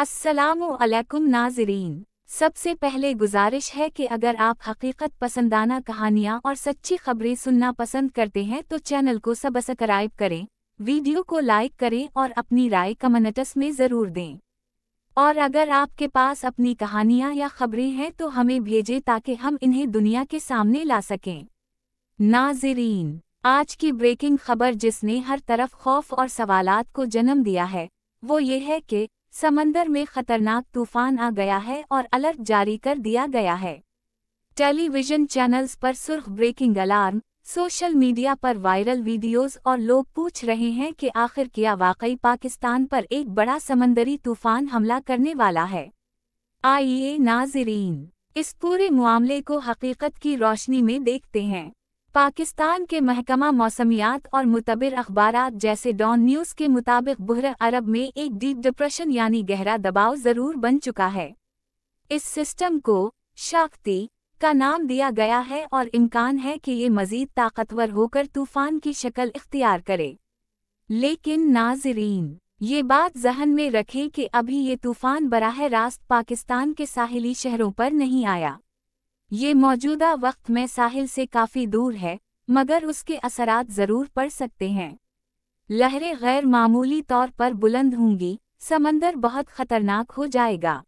अस्सलामु अलैकुम नाज़रीन। सबसे पहले गुजारिश है कि अगर आप हकीकत पसंदाना कहानियाँ और सच्ची खबरें सुनना पसंद करते हैं तो चैनल को सब्सक्राइब करें, वीडियो को लाइक करें और अपनी राय कमेंट्स में ज़रूर दें। और अगर आपके पास अपनी कहानियाँ या खबरें हैं तो हमें भेजें ताकि हम इन्हें दुनिया के सामने ला सकें। नाज़रीन, आज की ब्रेकिंग खबर जिसने हर तरफ खौफ और सवालात को जन्म दिया है, वो ये है कि समंदर में खतरनाक तूफान आ गया है और अलर्ट जारी कर दिया गया है। टेलीविजन चैनल्स पर सुर्ख ब्रेकिंग अलार्म, सोशल मीडिया पर वायरल वीडियोस और लोग पूछ रहे हैं कि आखिर क्या वाकई पाकिस्तान पर एक बड़ा समंदरी तूफान हमला करने वाला है। आइए नाज़रीन, इस पूरे मामले को हकीकत की रोशनी में देखते हैं। पाकिस्तान के महकमा मौसमियात और मुतबिर अखबारात जैसे डॉन न्यूज़ के मुताबिक बहर अरब में एक डीप डिप्रेशन यानी गहरा दबाव ज़रूर बन चुका है। इस सिस्टम को शक्ति का नाम दिया गया है और इम्कान है कि ये मज़ीद ताकतवर होकर तूफ़ान की शक्ल इख्तियार करे। लेकिन नाज़रीन, ये बात ज़हन में रखें कि अभी ये तूफ़ान बराह रास्त पाकिस्तान के साहिली शहरों पर नहीं आया। ये मौजूदा वक्त में साहिल से काफ़ी दूर है, मगर उसके असरात ज़रूर पड़ सकते हैं। लहरें गैर मामूली तौर पर बुलंद होंगी, समंदर बहुत ख़तरनाक हो जाएगा।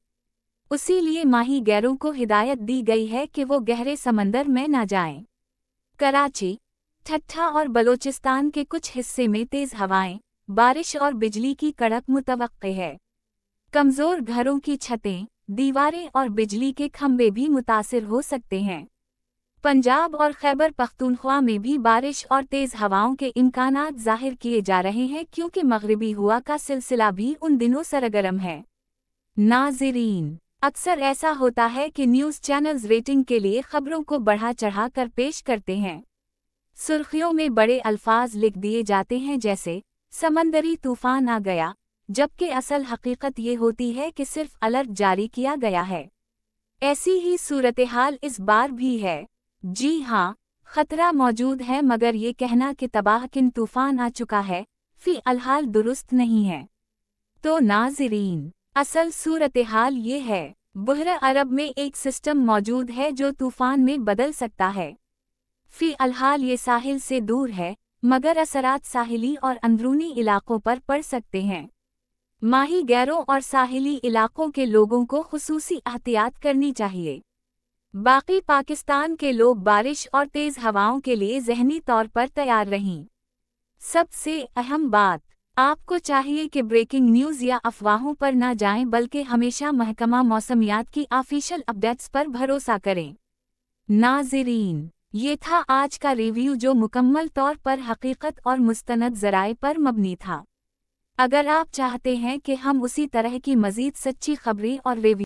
उसीलिए माही गैरों को हिदायत दी गई है कि वो गहरे समंदर में न जाएं। कराची, ठट्ठा और बलोचिस्तान के कुछ हिस्से में तेज़ हवाएं, बारिश और बिजली की कड़क मुतवक्के है। कमज़ोर घरों की छतें, दीवारें और बिजली के खंभे भी मुतासिर हो सकते हैं। पंजाब और खैबर पख्तूनख्वा में भी बारिश और तेज़ हवाओं के इम्कानात ज़ाहिर किए जा रहे हैं क्योंकि मगरिबी हवा का सिलसिला भी उन दिनों सरगर्म है। नाज़रीन, अक्सर ऐसा होता है कि न्यूज़ चैनल्स रेटिंग के लिए खबरों को बढ़ा चढ़ा कर पेश करते हैं। सुर्खियों में बड़े अल्फाज लिख दिए जाते हैं जैसे समंदरी तूफान आ गया, जबकि असल हकीकत ये होती है कि सिर्फ अलर्ट जारी किया गया है। ऐसी ही सूरत-ए-हाल इस बार भी है। जी हाँ, खतरा मौजूद है, मगर ये कहना कि तबाहकुन तूफान आ चुका है फ़िलहाल दुरुस्त नहीं है। तो नाज़रीन, असल सूरत-ए-हाल ये है, बहर अरब में एक सिस्टम मौजूद है जो तूफान में बदल सकता है। फ़िलहाल ये साहिल से दूर है, मगर असरात साहिली और अंदरूनी इलाकों पर पड़ सकते हैं। माही गैरों और साहिली इलाकों के लोगों को खुसूसी एहतियात करनी चाहिए। बाकी पाकिस्तान के लोग बारिश और तेज़ हवाओं के लिए ज़हनी तौर पर तैयार रहें। सबसे अहम बात, आपको चाहिए कि ब्रेकिंग न्यूज़ या अफवाहों पर न जाएं बल्कि हमेशा महकमा मौसमियात की ऑफिशियल अपडेट्स पर भरोसा करें। नाज़रीन, ये था आज का रिव्यू जो मुकम्मल तौर पर हकीकत और मुस्तनद ज़राए पर मबनी था। अगर आप चाहते हैं कि हम उसी तरह की मज़ीद सच्ची खबरें और रिव्यू